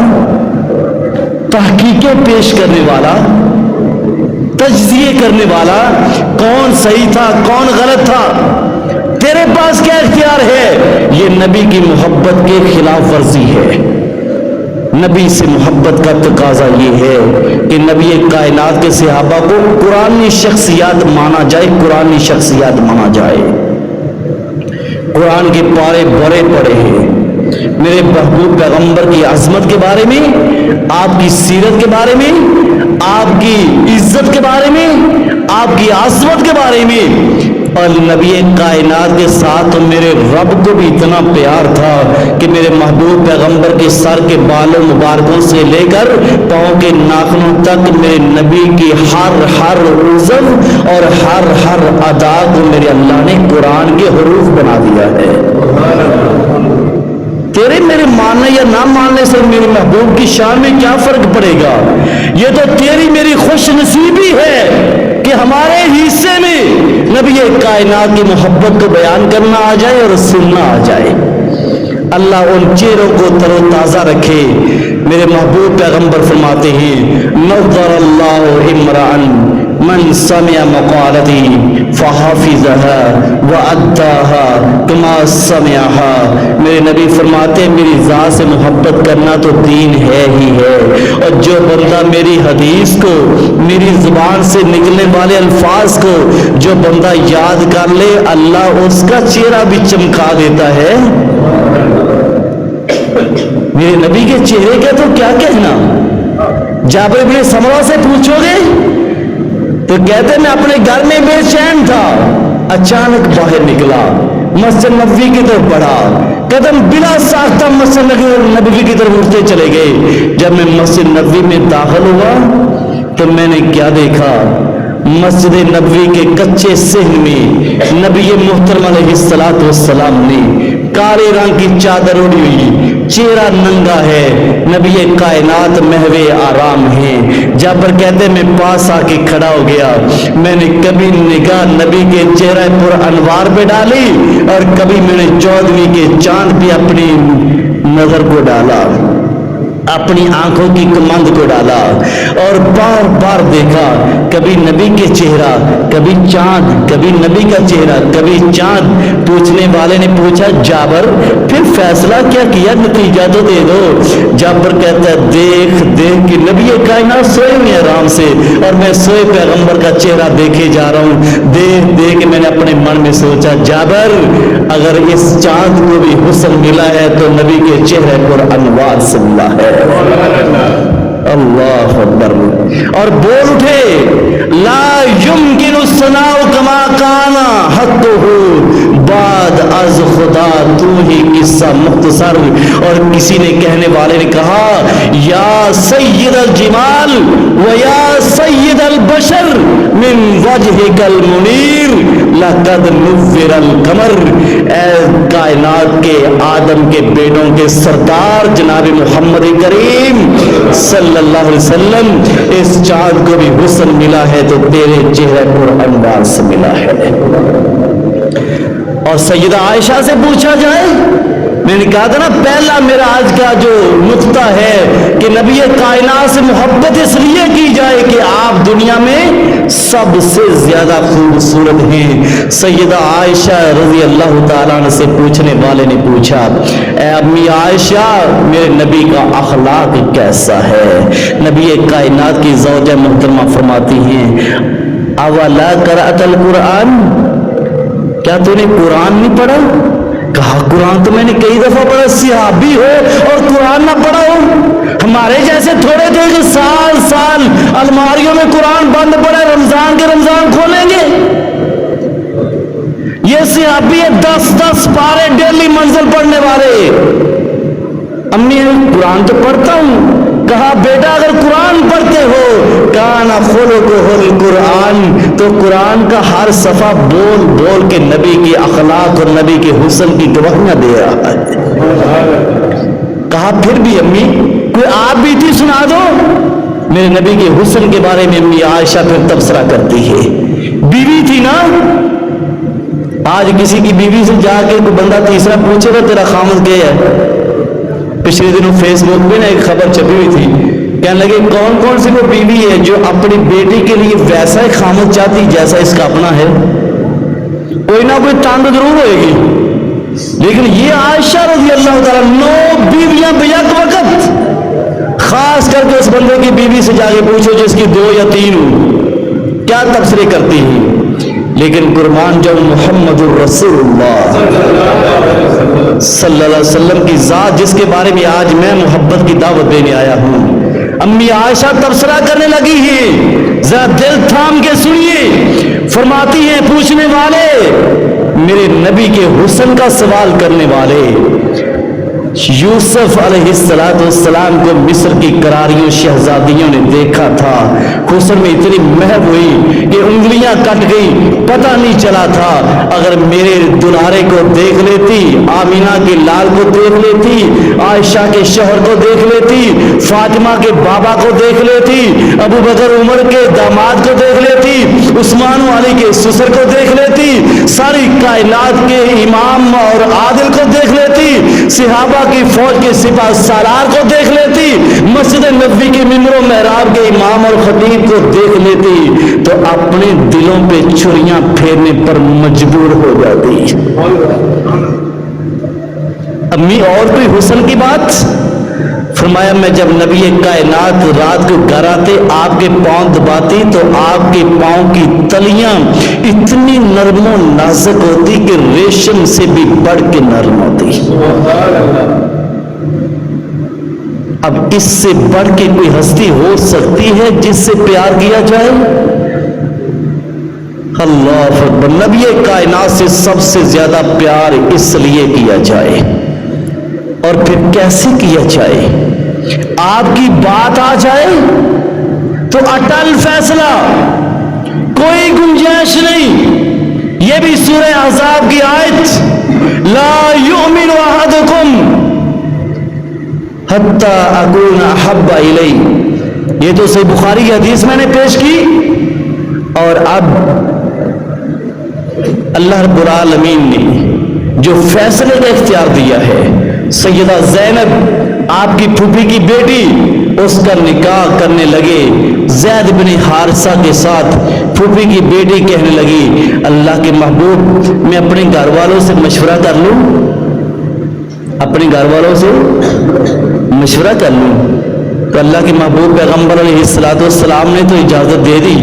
تحقیقیں پیش کرنے والا، تجزیے کرنے والا؟ کون صحیح تھا کون غلط تھا؟ تیرے پاس کیا اختیار ہے؟ یہ نبی کی محبت کے خلاف ورزی ہے۔ نبی سے محبت کا تقاضا یہ ہے کہ نبی کائنات کے صحابہ کو قرآنی شخصیات مانا جائے، قرآنی شخصیات مانا جائے۔ قرآن کے پارے بڑے پڑے ہیں میرے محبوب پیغمبر کی عظمت کے بارے میں، آپ کی سیرت کے بارے میں، آپ کی عزت کے بارے میں، آپ کی عظمت کے بارے میں۔ اور نبی کائنات کے ساتھ میرے رب کو بھی اتنا پیار تھا کہ میرے محبوب پیغمبر کے سر کے بالوں مبارکوں سے لے کر پاؤں کے ناخنوں تک میرے نبی کی ہر عضو اور ہر ادا کو میرے اللہ نے قرآن کے حروف بنا دیا ہے۔ تیرے میرے ماننے یا نہ ماننے سے میرے محبوب کی شان میں کیا فرق پڑے گا؟ یہ تو تیری میری خوش نصیبی ہے کہ ہمارے حصے میں نبی کائنات کی محبت کو بیان کرنا آ جائے اور سننا آ جائے۔ اللہ ان چہروں کو تر و تازہ رکھے۔ میرے محبوب پیغمبر فرماتے ہیں نظر اللہ امرأً من سمع مقالتی فحافظها وأداها كما سمعها۔ میرے نبی فرماتے ہیں میری ذات سے محبت کرنا تو دین ہے ہی ہے، اور جو بندہ میری حدیث کو، میری زبان سے نکلنے والے الفاظ کو جو بندہ یاد کر لے، اللہ اس کا چہرہ بھی چمکا دیتا ہے۔ میرے نبی کے چہرے کا تو کیا کہنا؟ جابر بن سمرہ سے پوچھو گے تو کہتے میں اپنے گھر میں بے چین تھا، اچانک باہر نکلا، مسجد نبوی کی طرف بڑھا، قدم بلا ساختہ مسجد نبوی کی طرف اٹھتے چلے گئے۔ جب میں مسجد نبوی میں داخل ہوا تو میں نے کیا دیکھا؟ مسجد نبوی کے کچے صحن میں نبی محترم علیہ السلام نے کالے رنگ کی چادر اڑی ہوئی، چہرہ ننگا ہے، نبی کائنات محو آرام ہیں۔ جابر کہتے میں پاس آ کے کھڑا ہو گیا، میں نے کبھی نگاہ نبی کے چہرہ پر انوار پہ ڈالی اور کبھی میں نے 14ویں کے چاند پہ اپنی نظر کو ڈالا، اپنی آنکھوں کی کمند کو ڈالا اور بار بار دیکھا، کبھی نبی کے چہرہ، کبھی چاند، کبھی نبی کا چہرہ، کبھی چاند۔ پوچھنے والے نے پوچھا جابر پھر فیصلہ کیا کیا، نتیجہ تو دے دو۔ جابر کہتا ہے دیکھ دیکھ کہ نبی کائنات سوئے ہوئے آرام سے اور میں سوئے پیغمبر کا چہرہ دیکھے جا رہا ہوں۔ دیکھ دیکھ میں نے اپنے من میں سوچا جابر اگر اس چاند کو بھی حسن ملا ہے تو نبی کے چہرے پر انوار سے ملا ہے۔ اللہ اکبر۔ اور بول اٹھے لا یمکن الثناء کما کان حقہ بعد از خدا تو ہی قصہ مختصر۔ اور کسی نے کہنے والے نے کہا یا سید الجمال و یا سید البشر من وجہک المنیر لقد نور القمر۔ اے کائنات کے آدم کے بیٹوں کے سردار جناب محمد کریم صلی اللہ علیہ وسلم، اس چاند کو بھی حسن ملا ہے تو تیرے چہرے پر انوار سے ملا ہے۔ اور سیدہ عائشہ سے پوچھا جائے، میں نے کہا تھا نا پہلا میرا آج کا جو نقطہ ہے کہ نبی کائنات سے محبت اس لیے کی جائے کہ آپ دنیا میں سب سے زیادہ خوبصورت ہیں۔ سیدہ عائشہ رضی اللہ تعالیٰ عنہ سے پوچھنے والے نے پوچھا اے امی عائشہ میرے نبی کا اخلاق کیسا ہے؟ نبی کائنات کی زوجہ محترمہ فرماتی ہیں اولا قرأت القرآن، کیا تو نے قرآن نہیں پڑھا؟ کہا قرآن تو میں نے کئی دفعہ پڑھا، صحابی ہو اور قرآن نہ پڑھا ہو؟ ہمارے جیسے تھوڑے تھے جو سال سال الماریوں میں قرآن بند پڑے، رمضان رمضان کھولیں گے؟ یہ صحابی 10 پارے ڈیلی منزل پڑھنے والے. امی قرآن تو پڑھتا ہوں. کہا بیٹا اگر قرآن پڑھتے ہو کانا خلقہ القرآن، تو قرآن کا ہر صفحہ بول بول کے نبی کی اخلاق اور نبی کے حسن کی گواہیاں دے رہا ہے. کہا پھر بھی امی کوئی آپ بھی تھی سنا دو. میرے نبی کے حسن کے بارے میں امی عائشہ پھر تبصرہ کرتی ہے. بیوی تھی نا. آج کسی کی بیوی سے جا کے کوئی بندہ تیسرا پوچھے گا تیرا خامد کیا ہے؟ پچھلے دنوں فیس بک پہ نا ایک خبر چھپی ہوئی تھی، کہنے لگے کون کون سی وہ بیوی ہے جو اپنی بیٹی کے لیے ویسا ہی خامد چاہتی جیسا اس کا اپنا ہے. کوئی نہ کوئی تانگ ضرور ہوئے گی. لیکن یہ عائشہ رضی اللہ تعالیٰ 9 بیویاں بیک وقت، خاص کر کے اس بندے کی بیوی سے جا کے پوچھو جس کی 2 یا 3 ہوں، کیا تبصرے کرتی ہے. لیکن قربان جو محمد الرسول اللہ صلی اللہ علیہ وسلم کی ذات جس کے بارے میں آج میں محبت کی دعوت دینے آیا ہوں، امی عائشہ تبصرہ کرنے لگی ہے. ذرا دل تھام کے سنیے. فرماتی ہیں پوچھنے والے، میرے نبی کے حسن کا سوال کرنے والے، یوسف علیہ السلام کو مصر کی کراریوں شہزادیوں نے دیکھا تھا. حسن میں اتنی محب ہوئی کہ انگلیاں کٹ گئی، پتہ نہیں چلا تھا. اگر میرے دلارے کو دیکھ لیتی، آمینہ کے لال کو دیکھ لیتی، عائشہ کے شوہر کو دیکھ لیتی، فاطمہ کے بابا کو دیکھ لیتی، ابو بکر عمر کے داماد کو دیکھ لیتی، عثمان و علی کے سسر کو دیکھ لیتی، ساری کائنات کے امام اور عادل کو دیکھ لیتی، صحابہ کی فوج کے سپاہ سالار کو دیکھ لیتی، مسجد نبوی کے ممبر و محراب کے امام اور خطیب کو دیکھ لیتی، تو اپنے دلوں پہ چھریاں پھیرنے پر مجبور ہو جاتی. امی اور کوئی حسن کی بات؟ فرمایا میں جب نبی کائنات رات کو گھر آتے آپ کے پاؤں دباتی تو آپ کے پاؤں کی تلیاں اتنی نرم و نازک ہوتی کہ ریشم سے بھی بڑھ کے نرم ہوتی. اب اس سے بڑھ کے کوئی ہستی ہو سکتی ہے جس سے پیار کیا جائے؟ اللہ اکبر. نبی کائنات سے سب سے زیادہ پیار اس لیے کیا جائے، اور پھر کیسے کیا جائے؟ آپ کی بات آ جائے تو اٹل فیصلہ، کوئی گنجائش نہیں. یہ بھی سورہ احزاب کی آیت، لا یؤمن احدکم حتی اکون احب الیہ. یہ تو صحیح بخاری کی حدیث میں نے پیش کی. اور اب اللہ رب العالمین نے جو فیصلے کا اختیار دیا ہے، سیدہ زینب آپ کی پھوپھی کی بیٹی، اس کا نکاح کرنے لگے زید بن حارثہ کے ساتھ. پھوپھی کی بیٹی کہنے لگی اللہ کے محبوب میں اپنے گھر والوں سے مشورہ کر لوں، اپنے گھر والوں سے مشورہ کر لوں. تو اللہ کے محبوب پیغمبر علیہ السلام نے تو اجازت دے دی،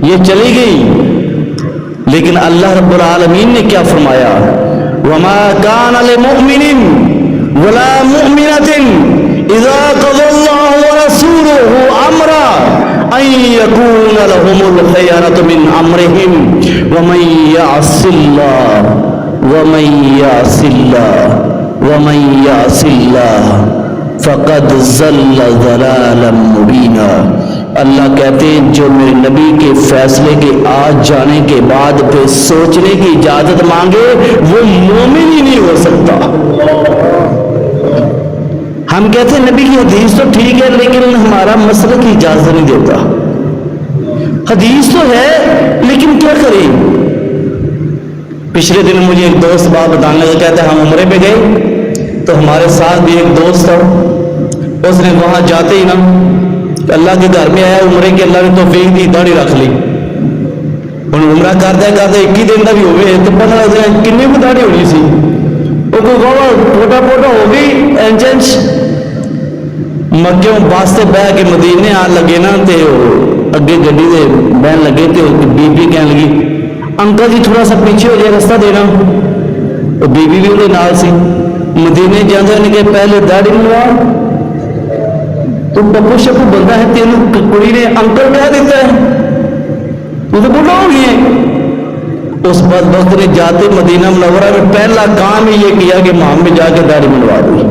یہ چلی گئی. لیکن اللہ رب العالمین نے کیا فرمایا؟ وما كان لمؤمن ولا مؤمنة اذا قضى الله ورسوله امرا ان يكون لهم الخيرة من امرهم ومن يعص الله فقد ضل ضلالا مبینا. اللہ کہتے ہیں جو میرے نبی کے فیصلے کے آج جانے کے بعد پھر سوچنے کی اجازت مانگے وہ مومن ہی نہیں ہو سکتا. ہم کہتے ہیں نبی کی حدیث تو ٹھیک ہے لیکن ہمارا مسلک کی اجازت نہیں دیتا. حدیث تو ہے لیکن کیا کریں؟ پچھلے دن مجھے ایک دوست بات بتانے لگا، کہتا ہے ہم عمرے پہ گئے تو ہمارے ساتھ بھی ایک دوست تھا. اس نے وہاں جاتے ہی نا اللہ کے گھر میں آیا عمرے کے، اللہ نے توفیق دی داڑھی رکھ لی. ہوں عمرہ کرتے کرتے 21 دن کا بھی ہوئے تو پتہ لگ جائے کنی کو داڑھی ہونی سی. وہ کوئی پوٹا پوٹا ہو گئی انچ مکیوں واسطے بہ کے مدینے آن لگے نا تے اگے گڈی دے بہن لگے تے بی بی کہنے لگی انکل جی تھوڑا سا پیچھے ہو جائے رستہ دینا. بی بی بھی وہ نال سی. مدینے جاندے نے کہ پہلے داڑھی منڈوا تو پپو شپو بندہ ہے تینوں کڑی نے انکل کہہ دیتا ہے. وہ تو بوڑھا ہو گئے ہیں۔ اس بدبخت نے جاتے مدینہ منورہ میں پہلا کام ہی یہ کیا کہ مام میں جا کے داڑھی منڈوا دی۔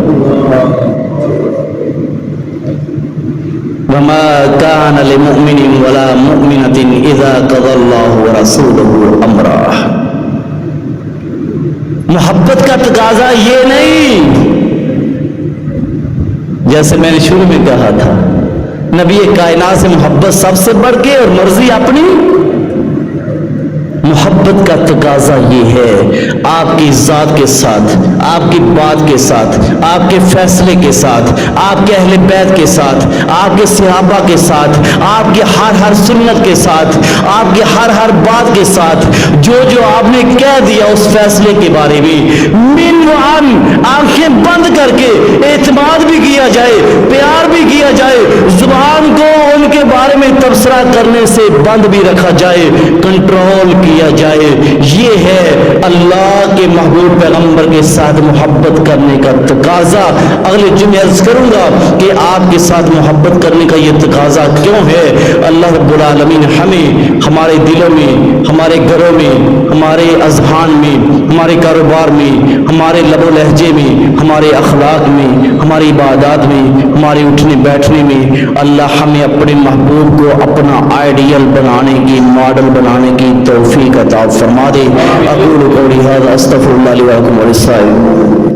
وما كان لمؤمن ولا مؤمنة اذا قضى الله ورسوله امرا۔ محبت کا تقاضا یہ نہیں، جیسے میں نے شروع میں کہا تھا، نبی کائنات سے محبت سب سے بڑھ کے اور مرضی اپنی۔ محبت کا تقاضا یہ ہے آپ کی ذات کے ساتھ، آپ کی بات کے ساتھ، آپ کے فیصلے کے ساتھ، آپ کے اہل بیت کے ساتھ، آپ کے صحابہ کے ساتھ، آپ کی ہر سنت کے ساتھ، آپ کی ہر بات کے ساتھ، جو آپ نے کہہ دیا اس فیصلے کے بارے میں من وعن، آنکھیں بند کر کے اعتماد بھی کیا جائے، پیار بھی کیا جائے، زبان کو ان کے بارے میں تبصرہ کرنے سے بند بھی رکھا جائے، کنٹرول کیا جائے۔ یہ ہے اللہ کے محبوب پیغمبر کے ساتھ محبت کرنے کا تقاضا۔ اگلے جمعے عرض کروں گا کہ آپ کے ساتھ محبت کرنے کا یہ تقاضا کیوں ہے۔ اللہ رب العالمین ہمیں ہمارے دلوں میں، ہمارے گھروں میں، ہمارے اذہان میں، ہمارے کاروبار میں، ہمارے لب و لہجے میں، ہمارے اخلاق میں، ہماری عبادات میں، ہمارے اٹھنے بیٹھنے میں اللہ ہمیں اپنے محبوب کو اپنا آئیڈیل بنانے کی، ماڈل بنانے کی توفیق عطا فرما دے۔ اقول قولی ھذا استغفر اللہ لی ولکم وللسائلین۔